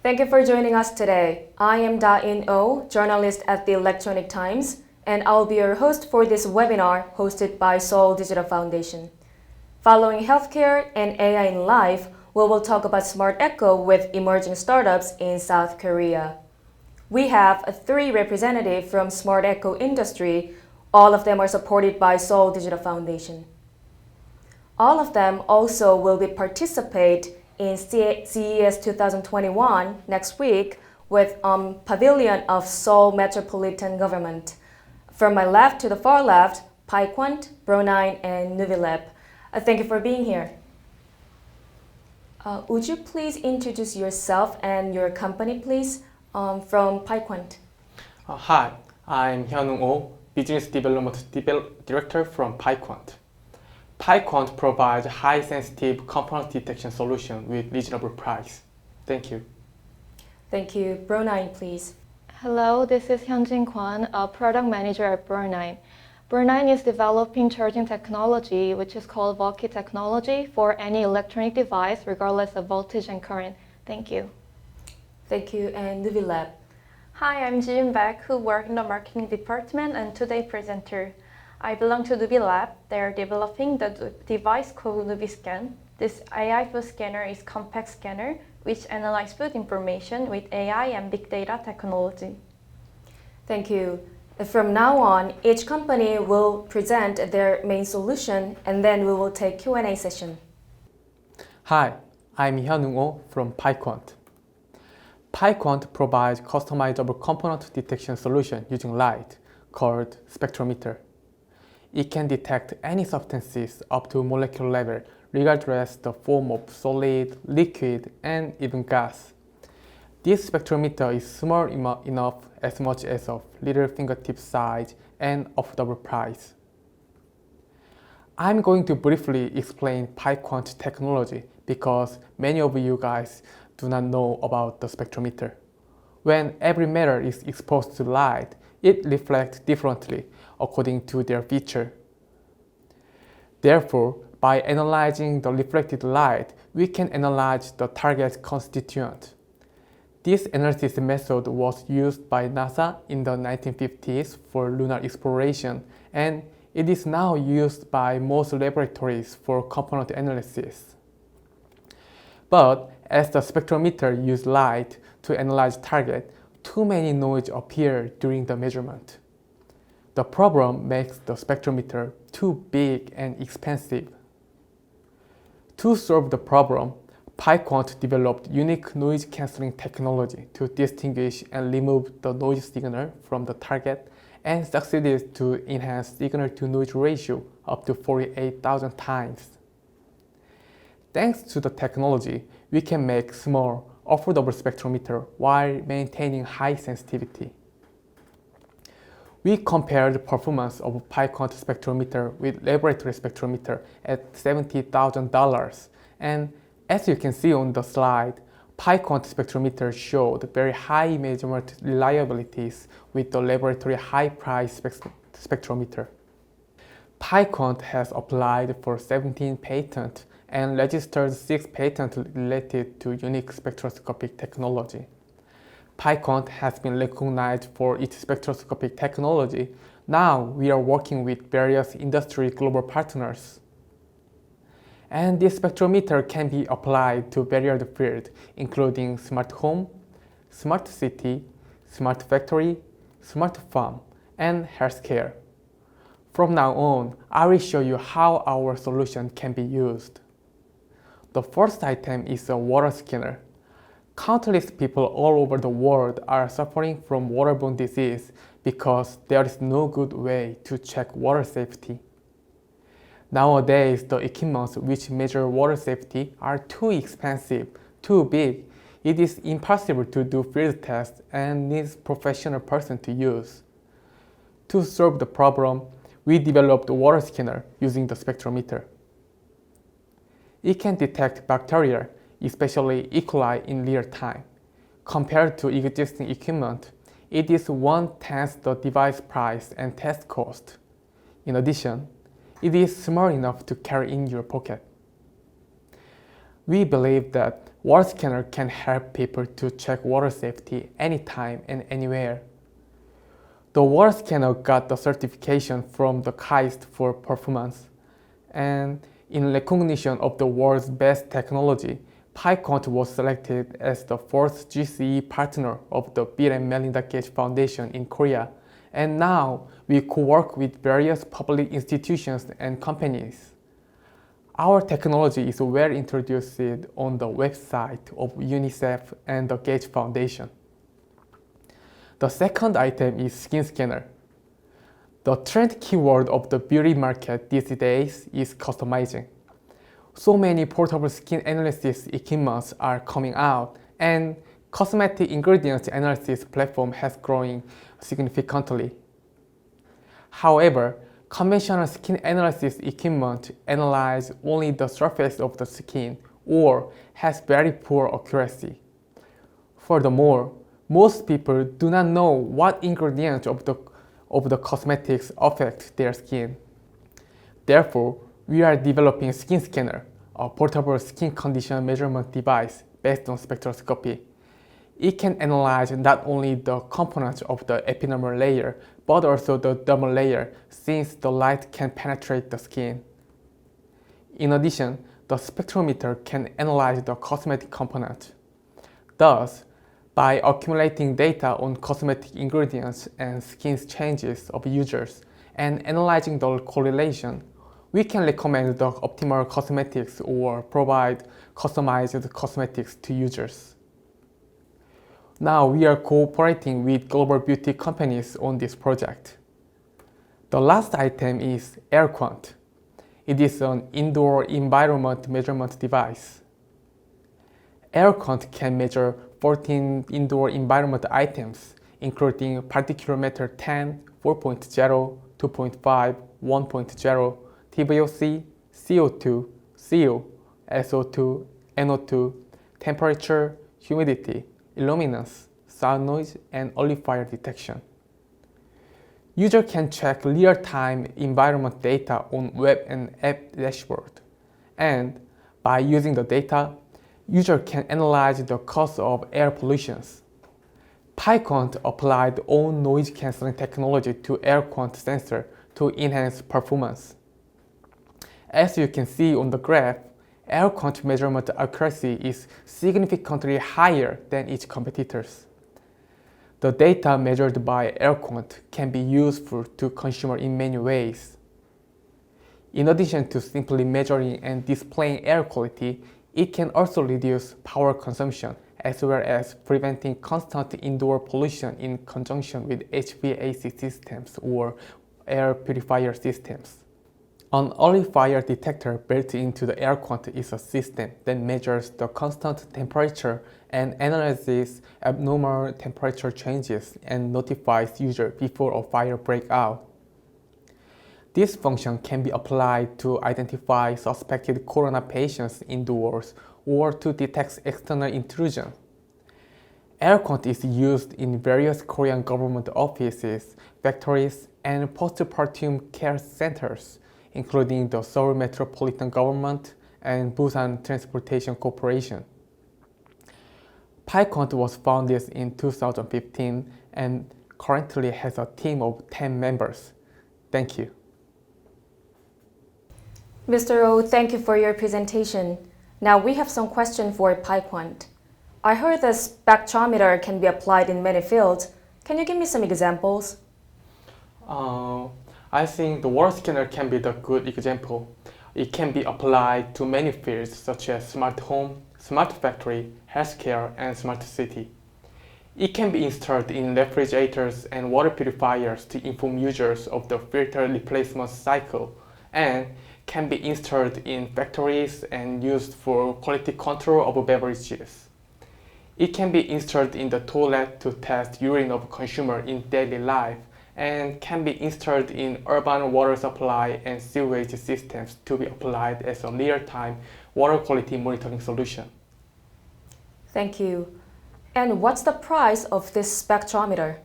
Thank you for joining us today. I am Da-in Oh, journalist at the Electronic Times, and I'll be your host for this webinar hosted by Seoul Digital Foundation. Following healthcare and AI in life, we will talk about smart echo with emerging startups in South Korea. We have 3 representatives from smart echo industry. All of them are supported by Seoul Digital Foundation. All of them also will be participate in CES 2021 next week with Pavilion of Seoul Metropolitan Government. From my left to the far left, PiQuant, Brunei, and Nubi Lab. Thank you for being here. Would you please introduce yourself and your company, please, from PiQuant? Hi, I'm Hyunung Oh, Business Development Director from PiQuant. PiQuant provides high-sensitive component detection solution with reasonable price. Thank you. Thank you. Brunei, please. Hello, this is Hyunjin Kwon, a product manager at Brunei. Brunei is developing charging technology, which is called Belkin technology, for any electronic device, regardless of voltage and current. Thank you. Thank you. And Nubi Lab. Hi, I'm Jiun Baek, who work in the marketing department and today presenter. I belong to Nubi Lab. They are developing the device called Nubi Scan. This AI food scanner is compact scanner, which analyzes food information with AI and big data technology. Thank you. From now on, each company will present their main solution, and then we will take Q&A session. Hi, I'm Hyunung Oh from PiQuant. PiQuant provides customizable component detection solution using light, called spectrometer. It can detect any substances up to molecular level, regardless the form of solid, liquid, and even gas. This spectrometer is small enough as much as a little fingertip size and affordable price. I'm going to briefly explain PiQuant technology because many of you guys do not know about the spectrometer. When every matter is exposed to light, it reflects differently according to their feature. Therefore, by analyzing the reflected light, we can analyze the target's constituent. This analysis method was used by NASA in the 1950s for lunar exploration, and it is now used by most laboratories for component analysis. But as the spectrometer uses light to analyze target, too many noise appear during the measurement. The problem makes the spectrometer too big and expensive. To solve the problem, PiQuant developed unique noise cancelling technology to distinguish and remove the noise signal from the target and succeeded to enhance signal-to-noise ratio up to 48,000 times. Thanks to the technology, we can make small, affordable spectrometer while maintaining high sensitivity. We compared the performance of PiQuant spectrometer with laboratory spectrometer at $70,000, and as you can see on the slide, PiQuant spectrometer showed very high measurement reliabilities with the laboratory high-price spectrometer. PiQuant has applied for 17 patents and registered 6 patents related to unique spectroscopic technology. PiQuant has been recognized for its spectroscopic technology. Now we are working with various industry global partners. And this spectrometer can be applied to various fields, including smart home, smart city, smart factory, smart farm, and healthcare. From now on, I will show you how our solution can be used. The first item is a water scanner. Countless people all over the world are suffering from waterborne disease because there is no good way to check water safety. Nowadays, the equipments which measure water safety are too expensive, too big. It is impossible to do field tests and needs professional person to use. To solve the problem, we developed a water scanner using the spectrometer. It can detect bacteria, especially E. coli, in real time. Compared to existing equipment, it is 1/10 the device price and test cost. In addition, it is small enough to carry in your pocket. We believe that Water scanner can help people to check water safety anytime and anywhere. The water scanner got the certification from the KAIST for performance, and in recognition of the world's best technology, PiQuant was selected as the fourth GCE partner of the Bill and Melinda Gates Foundation in Korea, and now we co-work with various public institutions and companies. Our technology is well introduced on the website of UNICEF and the Gates Foundation. The second item is skin scanner. The trend keyword of the beauty market these days is customizing. So many portable skin analysis equipments are coming out, and cosmetic ingredients analysis platform has grown significantly. However, conventional skin analysis equipment analyze only the surface of the skin or has very poor accuracy. Furthermore, most people do not know what ingredients of the cosmetics affect their skin. Therefore, we are developing Skin Scanner, a portable skin condition measurement device based on spectroscopy. It can analyze not only the components of the epidermal layer, but also the dermal layer, since the light can penetrate the skin. In addition, the spectrometer can analyze the cosmetic component. Thus, by accumulating data on cosmetic ingredients and skin changes of users and analyzing the correlation, we can recommend the optimal cosmetics or provide customized cosmetics to users. Now we are cooperating with global beauty companies on this project. The last item is PiQuant. It is an indoor environment measurement device. PiQuant can measure 14 indoor environment items, including particulate matter 10, 4.0, 2.5, 1.0, TVOC, CO2, CO, SO2, NO2, temperature, humidity, illuminance, sound noise, and early fire detection. User can check real-time environment data on web and app dashboard. And by using the data, user can analyze the cause of air pollutions. PiQuant applied own noise cancelling technology to PiQuant sensor to enhance performance. As you can see on the graph, PiQuant measurement accuracy is significantly higher than its competitors. The data measured by PiQuant can be useful to consumer in many ways. In addition to simply measuring and displaying air quality, it can also reduce power consumption as well as preventing constant indoor pollution in conjunction with HVAC systems or air purifier systems. An early fire detector built into the PiQuant is a system that measures the constant temperature and analyzes abnormal temperature changes and notifies user before a fire breakout. This function can be applied to identify suspected corona patients indoors or to detect external intrusion. PiQuant is used in various Korean government offices, factories, and postpartum care centers, including the Seoul Metropolitan Government and Busan Transportation Corporation. PiQuant was founded in 2015 and currently has a team of 10 members. Thank you. Mr. Oh, thank you for your presentation. Now we have some questions for PiQuant. I heard the spectrometer can be applied in many fields. Can you give me some examples? I think the water scanner can be the good example. It can be applied to many fields such as smart home, smart factory, healthcare, and smart city. It can be installed in refrigerators and water purifiers to inform users of the filter replacement cycle, and can be installed in factories and used for quality control of beverages. It can be installed in the toilet to test urine of consumer in daily life, and can be installed in urban water supply and sewage systems to be applied as a real-time water quality monitoring solution. Thank you. And what's the price of this spectrometer?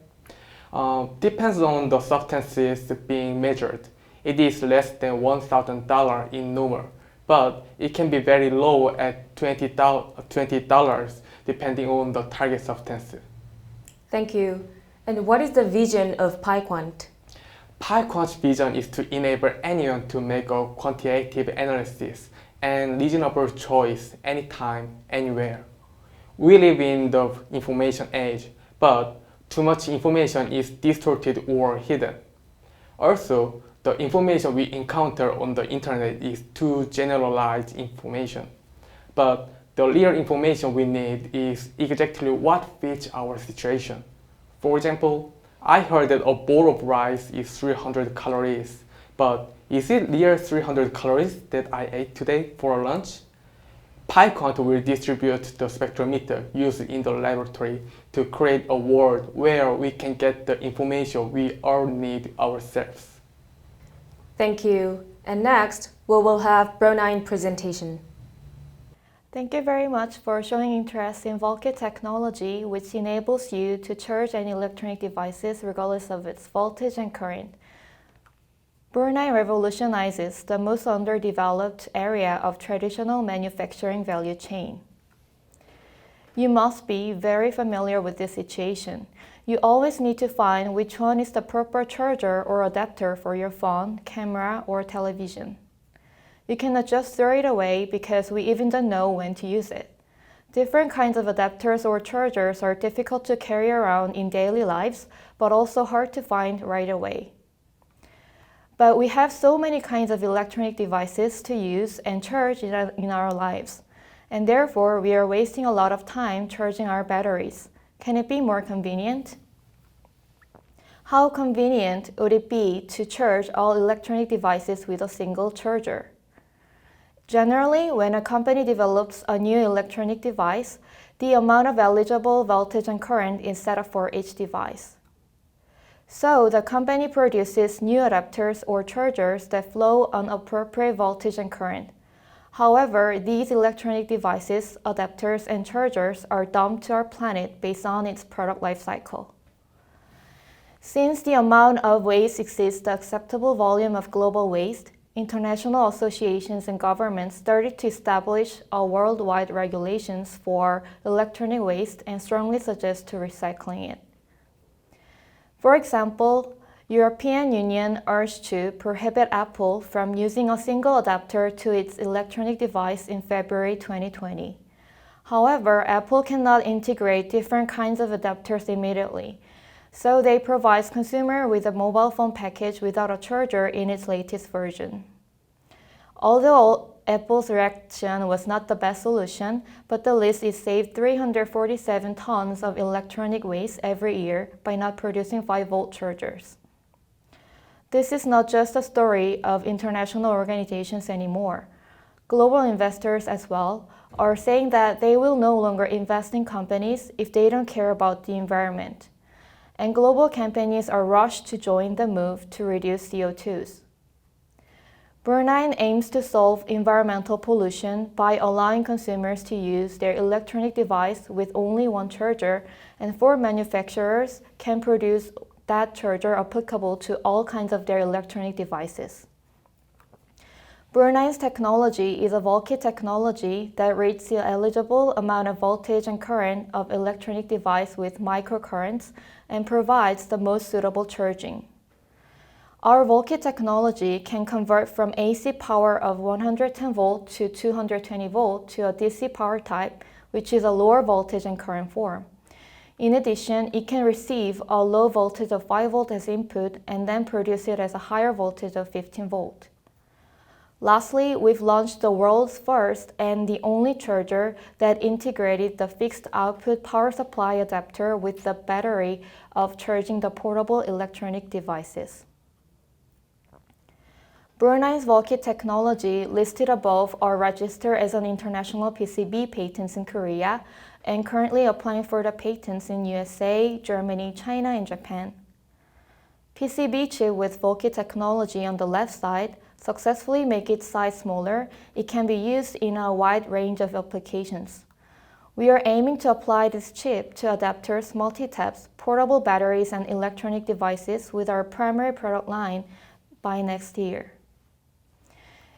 Depends on the substances being measured. It is less than $1,000 in normal, but it can be very low at $20 depending on the target substance. Thank you. And what is the vision of PiQuant? PiQuant's vision is to enable anyone to make a quantitative analysis and reasonable choice anytime, anywhere. We live in the information age, but too much information is distorted or hidden. Also, the information we encounter on the internet is too generalized information. But the real information we need is exactly what fits our situation. For example, I heard that a bowl of rice is 300 calories, but is it real 300 calories that I ate today for lunch? PiQuant will distribute the spectrometer used in the laboratory to create a world where we can get the information we all need ourselves. Thank you. And next, we will have Brunei presentation. Thank you very much for showing interest in Belkin technology, which enables you to charge any electronic devices regardless of its voltage and current. Brunei revolutionizes the most underdeveloped area of traditional manufacturing value chain. You must be very familiar with this situation. You always need to find which one is the proper charger or adapter for your phone, camera, or television. You cannot just throw it away because we even don't know when to use it. Different kinds of adapters or chargers are difficult to carry around in daily lives, but also hard to find right away. But we have so many kinds of electronic devices to use and charge in our lives, and therefore we are wasting a lot of time charging our batteries. Can it be more convenient? How convenient would it be to charge all electronic devices with a single charger? Generally, when a company develops a new electronic device, the amount of eligible voltage and current is set up for each device. So the company produces new adapters or chargers that flow on appropriate voltage and current. However, these electronic devices, adapters, and chargers are dumped to our planet based on its product life cycle. Since the amount of waste exceeds the acceptable volume of global waste, international associations and governments started to establish worldwide regulations for electronic waste and strongly suggest to recycling it. For example, European Union urged to prohibit Apple from using a single adapter to its electronic device in February 2020. However, Apple cannot integrate different kinds of adapters immediately, so they provide consumers with a mobile phone package without a charger in its latest version. Although Apple's reaction was not the best solution, but the list is saved 347 tons of electronic waste every year by not producing 5-volt chargers. This is not just a story of international organizations anymore. Global investors as well are saying that they will no longer invest in companies if they don't care about the environment. And global companies are rushed to join the move to reduce CO2s. Brunei aims to solve environmental pollution by allowing consumers to use their electronic device with only one charger, and for manufacturers can produce that charger applicable to all kinds of their electronic devices. Brunei's technology is a Belkin technology that rates the eligible amount of voltage and current of electronic device with microcurrents and provides the most suitable charging. Our Belkin technology can convert from AC power of 110 volt to 220 volt to a DC power type, which is a lower voltage and current form. In addition, it can receive a low voltage of 5 volt as input and then produce it as a higher voltage of 15 volt. Lastly, we've launched the world's first and the only charger that integrated the fixed output power supply adapter with the battery of charging the portable electronic devices. Brunei's Belkin technology listed above are registered as an international PCB patents in Korea and currently applying for the patents in USA, Germany, China, and Japan. PCB chip with Belkin technology on the left side successfully make its size smaller. It can be used in a wide range of applications. We are aiming to apply this chip to adapters, multi-taps, portable batteries, and electronic devices with our primary product line by next year.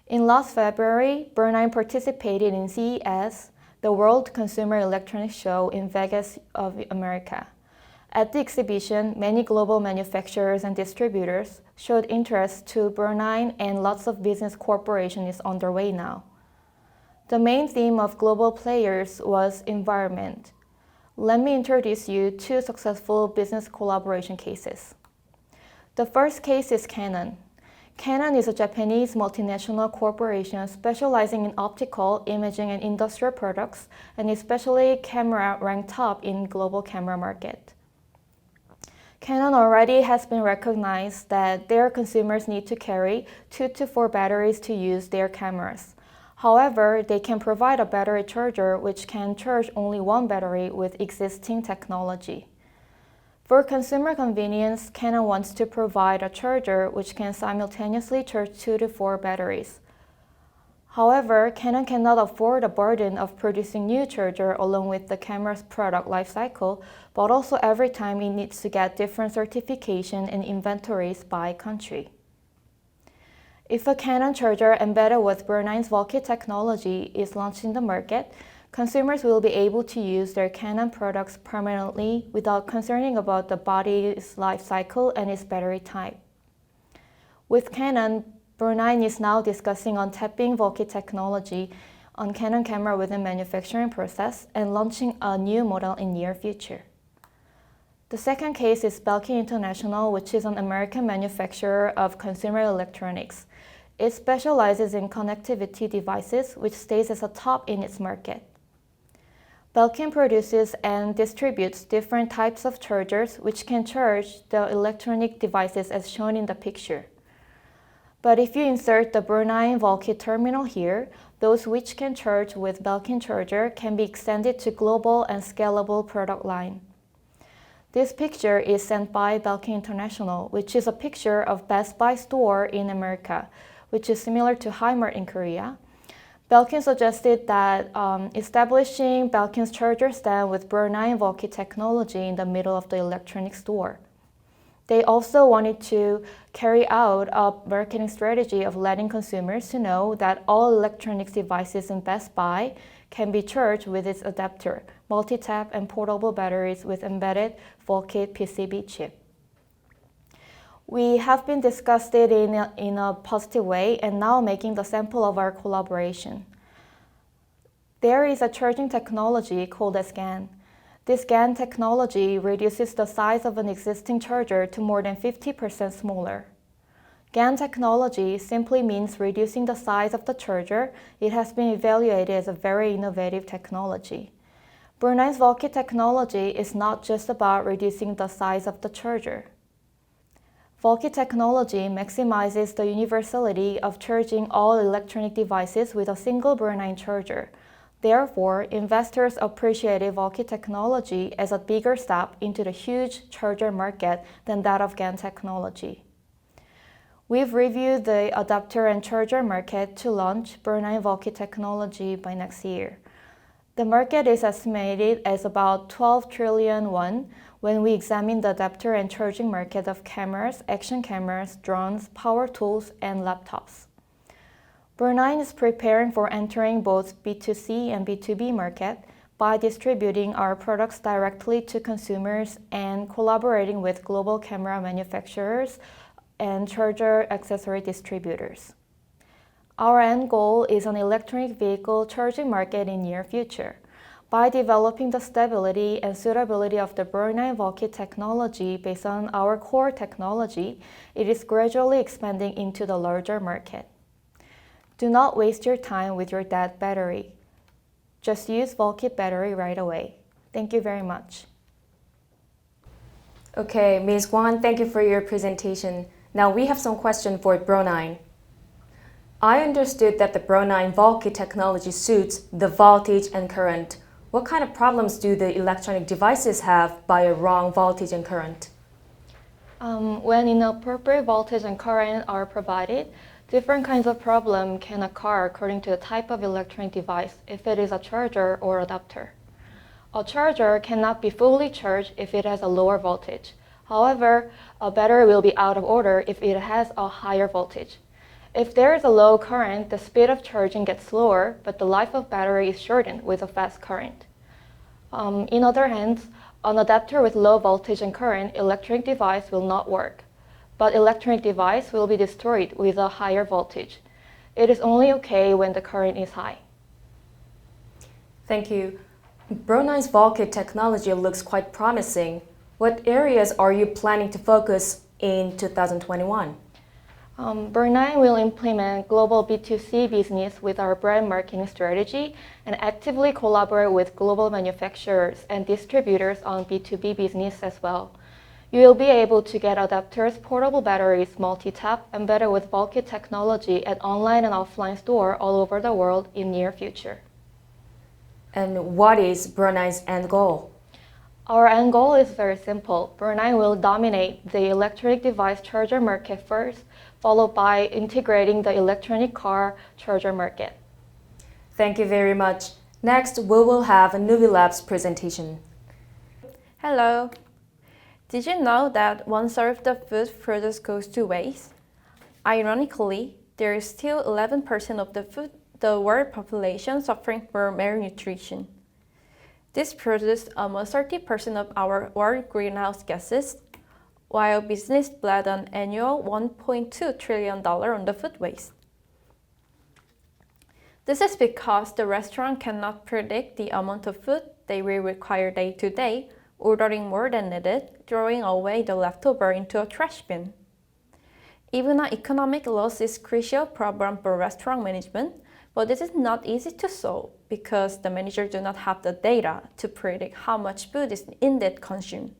In last February, Brunei participated in CES, the World Consumer Electronics Show in Vegas of America. At the exhibition, many global manufacturers and distributors showed interest to Brunei, and lots of business cooperation is underway now. The main theme of global players was environment. Let me introduce you two successful business collaboration cases. The first case is Canon. Canon is a Japanese multinational corporation specializing in optical, imaging, and industrial products, and especially camera ranked top in global camera market. Canon already has been recognized that their consumers need to carry 2 to 4 batteries to use their cameras. However, they can provide a battery charger which can charge only one battery with existing technology. For consumer convenience, Canon wants to provide a charger which can simultaneously charge 2 to 4 batteries. However, Canon cannot afford the burden of producing new charger along with the camera's product lifecycle, but also every time it needs to get different certification and inventories by country. If a Canon charger embedded with Brunei's Belkin technology is launched in the market, consumers will be able to use their Canon products permanently without concerning about the body's life cycle and its battery type. With Canon, Brunei is now discussing on tapping Belkin technology on Canon camera within manufacturing process and launching a new model in near future. The second case is Belkin International, which is an American manufacturer of consumer electronics. It specializes in connectivity devices, which stays as a top in its market. Belkin produces and distributes different types of chargers which can charge the electronic devices as shown in the picture. But if you insert the Brunei Belkin terminal here, those which can charge with Belkin charger can be extended to global and scalable product line. This picture is sent by Belkin International, which is a picture of Best Buy store in America, which is similar to Hi-Mart in Korea. Belkin suggested that establishing Belkin's charger stand with Brunei Belkin technology in the middle of the electronic store. They also wanted to carry out a marketing strategy of letting consumers to know that all electronics devices in Best Buy can be charged with its adapter, multi-tap, and portable batteries with embedded Belkin PCB chip. We have been discussed it in a positive way and now making the sample of our collaboration. There is a charging technology called as GaN. This GaN technology reduces the size of an existing charger to more than 50% smaller. GaN technology simply means reducing the size of the charger. It has been evaluated as a very innovative technology. Brunei's Belkin technology is not just about reducing the size of the charger. Belkin technology maximizes the universality of charging all electronic devices with a single Brunei charger. Therefore, investors appreciated Belkin technology as a bigger step into the huge charger market than that of GaN technology. We've reviewed the adapter and charger market to launch Brunei Belkin technology by next year. The market is estimated as about 12 trillion won when we examine the adapter and charging market of cameras, action cameras, drones, power tools, and laptops. Brunei is preparing for entering both B2C and B2B market by distributing our products directly to consumers and collaborating with global camera manufacturers and charger accessory distributors. Our end goal is an electronic vehicle charging market in near future. By developing the stability and suitability of the Brunei Belkin technology based on our core technology, it is gradually expanding into the larger market. Do not waste your time with your dead battery. Just use Belkin battery right away. Thank you very much. Okay, Ms. Kwan, thank you for your presentation. Now we have some questions for Brunei. I understood that the Brunei Belkin technology suits the voltage and current. What kind of problems do the electronic devices have by a wrong voltage and current? When inappropriate voltage and current are provided, different kinds of problems can occur according to the type of electronic device, if it is a charger or adapter. A charger cannot be fully charged if it has a lower voltage. However, a battery will be out of order if it has a higher voltage. If there is a low current, the speed of charging gets slower, but the life of battery is shortened with a fast current. In other hands, an adapter with low voltage and current electronic device will not work, but electronic device will be destroyed with a higher voltage. It is only okay when the current is high. Thank you. Bronine's Belkin technology looks quite promising. What areas are you planning to focus in 2021? Brunei will implement global B2C business with our brand marketing strategy and actively collaborate with global manufacturers and distributors on B2B business as well. You will be able to get adapters, portable batteries, multi-tap, embedded with Belkin technology at online and offline store all over the world in near future. And what is Bronine's end goal? Our end goal is very simple. Brunei will dominate the electronic device charger market first, followed by integrating the electronic car charger market. Thank you very much. Next, we will have a Nubi Lab's presentation. Hello. Did you know that 1/3 of the food produced goes to waste? Ironically, there is still 11% of the world population suffering from malnutrition. This produces almost 30% of our world greenhouse gases, while business bled an annual $1.2 trillion on the food waste. This is because the restaurant cannot predict the amount of food they will require day to day, ordering more than needed, throwing away the leftover into a trash bin. Even an economic loss is a crucial problem for restaurant management, but this is not easy to solve because the managers do not have the data to predict how much food is indeed consumed.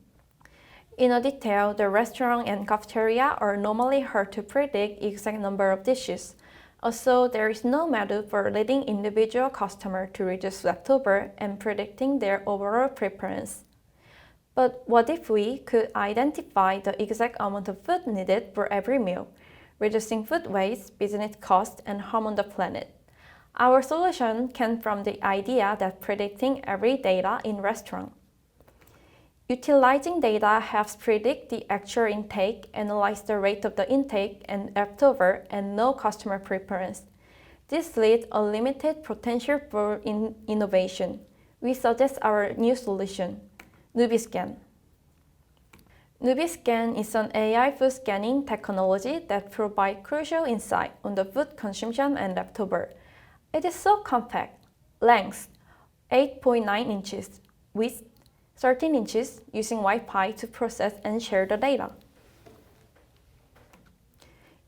In a detail, the restaurant and cafeteria are normally hard to predict exact number of dishes. Also, there is no method for leading individual customers to reduce leftover and predicting their overall preference. But what if we could identify the exact amount of food needed for every meal, reducing food waste, business costs, and harm on the planet? Our solution came from the idea that predicting every data in restaurant. Utilizing data helps predict the actual intake, analyze the rate of the intake and leftover, and know customer preference. This leads a limited potential for innovation. We suggest our new solution, Nubi Scan. Nubi Scan is an AI food scanning technology that provides crucial insight on the food consumption and leftover. It is so compact, length 8.9 inches, width 13 inches, using Wi-Fi to process and share the data.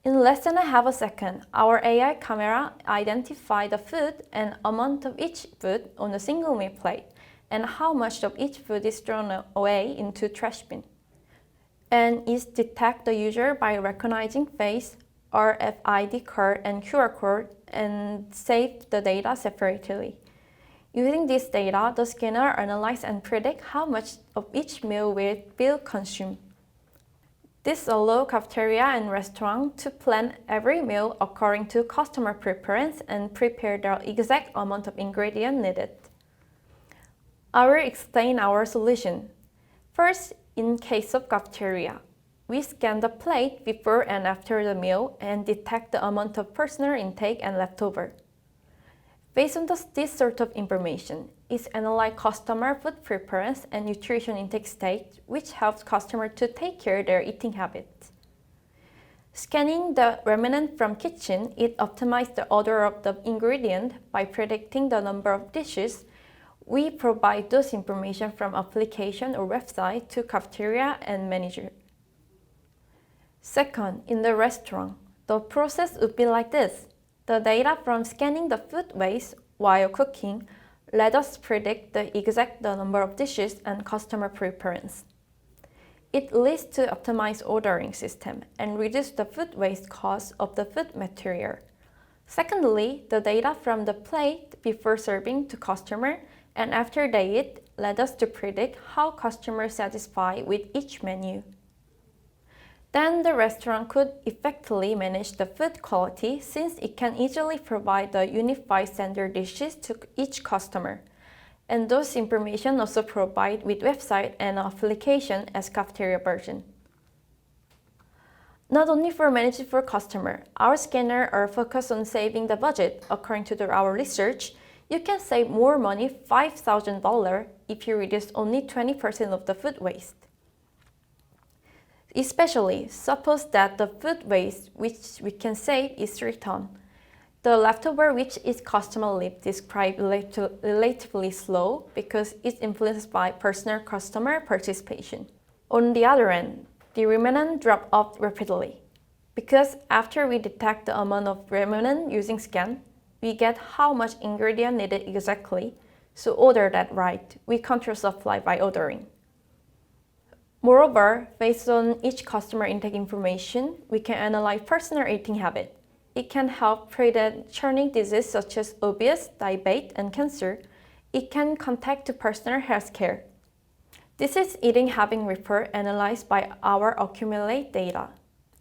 In less than a half a second, our AI camera identifies the food and amount of each food on a single meal plate and how much of each food is thrown away into trash bin. And it detects the user by recognizing face, RFID card and QR code and save the data separately. Using this data, the scanner analyzes and predicts how much of each meal will be consumed. This allows cafeteria and restaurants to plan every meal according to customer preference and prepare the exact amount of ingredients needed. I will explain our solution. First, in case of cafeteria, we scan the plate before and after the meal and detect the amount of personal intake and leftover. Based on this sort of information, it analyzes customer food preference and nutrition intake state, which helps customers to take care of their eating habits. Scanning the remnant from kitchen, it optimizes the order of the ingredient by predicting the number of dishes. We provide those information from application or website to cafeteria and manager. Second, in the restaurant, the process would be like this. The data from scanning the food waste while cooking let us predict the exact number of dishes and customer preference. It leads to optimized ordering system and reduce the food waste cost of the food material. Secondly, the data from the plate before serving to customer and after they eat led us to predict how customers satisfy with each menu. Then the restaurant could effectively manage the food quality since it can easily provide the unified standard dishes to each customer. And those information also provide with website and application as cafeteria version. Not only for managing for customer, our scanner are focused on saving the budget. According to our research, you can save more money, $5,000, if you reduce only 20% of the food waste. Especially, suppose that the food waste which we can save is returned. The leftover which is customer leave described relatively slow because it's influenced by personal customer participation. On the other end, the remnant drop off rapidly. Because after we detect the amount of remnant using scan, we get how much ingredient needed exactly, so order that right. We control supply by ordering. Moreover, based on each customer intake information, we can analyze personal eating habit. It can help prevent chronic diseases such as obesity, diabetes, and cancer. It can contact to personal health care. This is eating habit report analyzed by our accumulate data.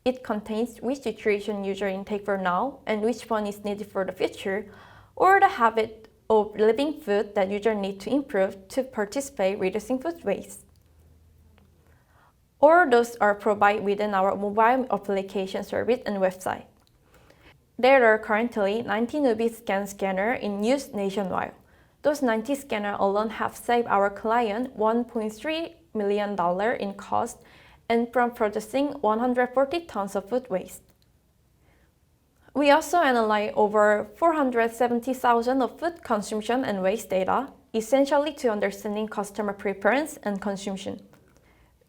It contains which nutrition user intake for now and which one is needed for the future, or the habit of living food that user need to improve to participate reducing food waste. All those are provided within our mobile application service and website. There are currently 90 Nubi scanners in use nationwide. Those 90 scanners alone have saved our client $1.3 million in cost and from producing 140 tons of food waste. We also analyze over 470,000 of food consumption and waste data, essentially to understanding customer preference and consumption.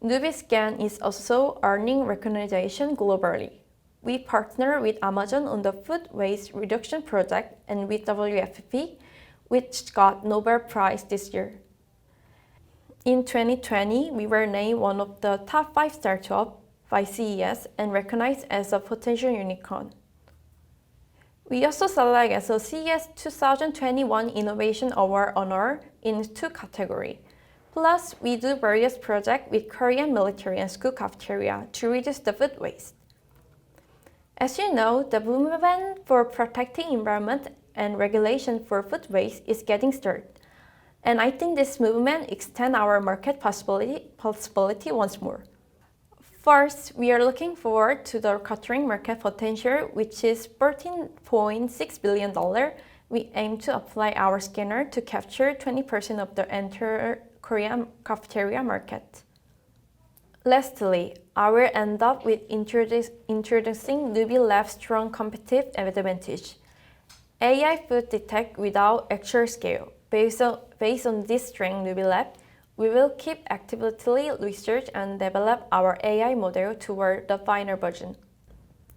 Nubi Scan is also earning recognition globally. We partner with Amazon on the food waste reduction project and with WFP, which got Nobel Prize this year. In 2020, we were named one of the top 5 startups by CES and recognized as a potential unicorn. We also selected as a CES 2021 Innovation Award honor in 2 categories. Plus, we do various projects with Korean military and school cafeteria to reduce the food waste. As you know, the movement for protecting environment and regulation for food waste is getting started. And I think this movement extends our market possibility once more. First, we are looking forward to the capturing market potential, which is $13.6 billion. We aim to apply our scanner to capture 20% of the entire Korean cafeteria market. Lastly, I will end up with introducing Nubi Lab's strong competitive advantage. AI food detect without actual scale. Based on this strength Nubi Lab, we will keep actively research and develop our AI model toward the final version.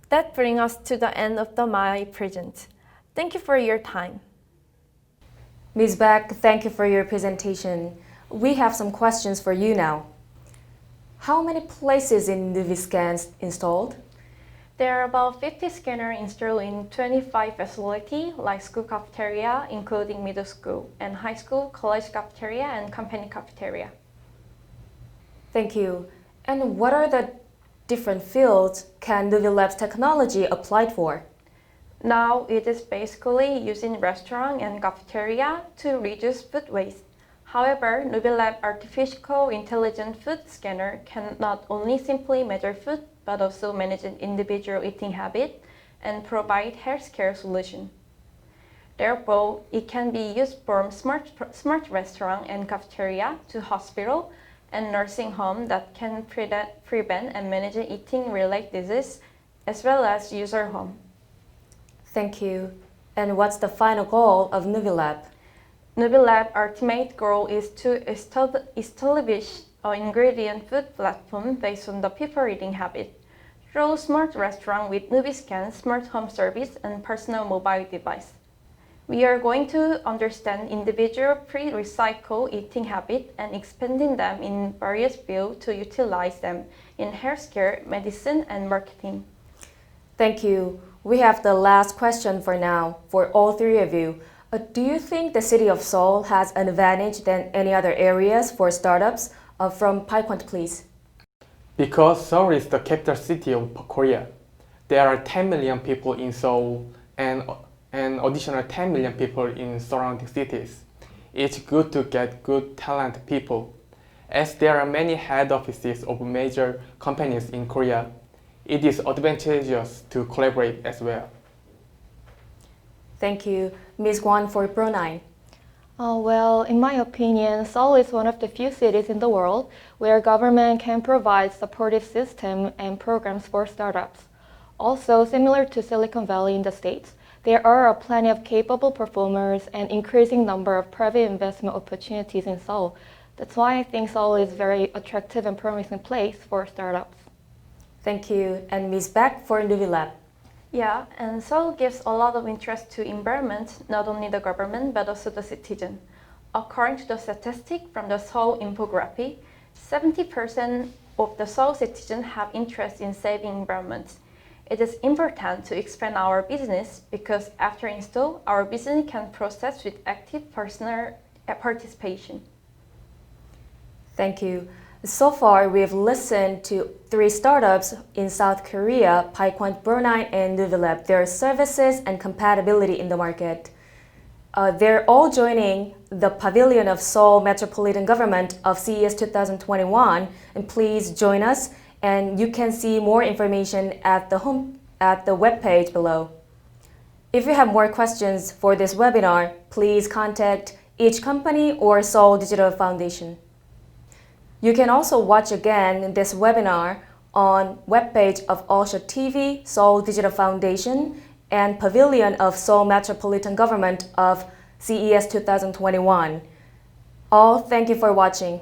That brings us to the end of my present. Thank you for your time. Ms. Beck, thank you for your presentation. We have some questions for you now. How many places in Nubi Scans installed? There are about 50 scanners installed in 25 facilities like school cafeteria, including middle school, and high school, college cafeteria, and company cafeteria. Thank you. And what are the different fields can Nubi Lab's technology applied for? Now it is basically using restaurant and cafeteria to reduce food waste. However, Nubi Lab artificial intelligent food scanner can not only simply measure food, but also manage an individual eating habit and provide healthcare solution. Therefore, it can be used from smart restaurant and cafeteria to hospital and nursing home that can prevent and manage eating-related disease, as well as user home. Thank you. And what's the final goal of Nubi Lab? Nubi Lab's ultimate goal is to establish an ingredient food platform based on the people eating habit through smart restaurant with Nubi Scan, smart home service, and personal mobile device. We are going to understand individual pre-recycle eating habit and expanding them in various fields to utilize them in healthcare, medicine, and marketing. Thank you. We have the last question for now for all 3 of you. Do you think the city of Seoul has an advantage than any other areas for startups? From PiQuant, please. Because Seoul is the capital city of Korea, there are 10 million people in Seoul and an additional 10 million people in surrounding cities. It's good to get good talented people. As there are many head offices of major companies in Korea, it is advantageous to collaborate as well. Thank you, Ms. Kwon, for Brunei. Well, in my opinion, Seoul is one of the few cities in the world where government can provide supportive system and programs for startups. Also, similar to Silicon Valley in the States, there are plenty of capable performers and increasing number of private investment opportunities in Seoul. That's why I think Seoul is a very attractive and promising place for startups. Thank you, and Ms. Beck for Nubi Lab. Yeah, and Seoul gives a lot of interest to environment, not only the government but also the citizen. According to the statistic from the Seoul infographic, 70% of the Seoul citizens have interest in saving environment. It is important to expand our business because after install, our business can process with active personal participation. Thank you. So far, we've listened to 3 startups in South Korea, PiQuant, Brunei, and Nubi Lab, their services and compatibility in the market. They're all joining the Pavilion of Seoul Metropolitan Government of CES 2021, and please join us. And you can see more information at the webpage below. If you have more questions for this webinar, please contact each company or Seoul Digital Foundation. You can also watch again this webinar on webpage of Allshow TV, Seoul Digital Foundation, and Pavilion of Seoul Metropolitan Government of CES 2021. All, thank you for watching.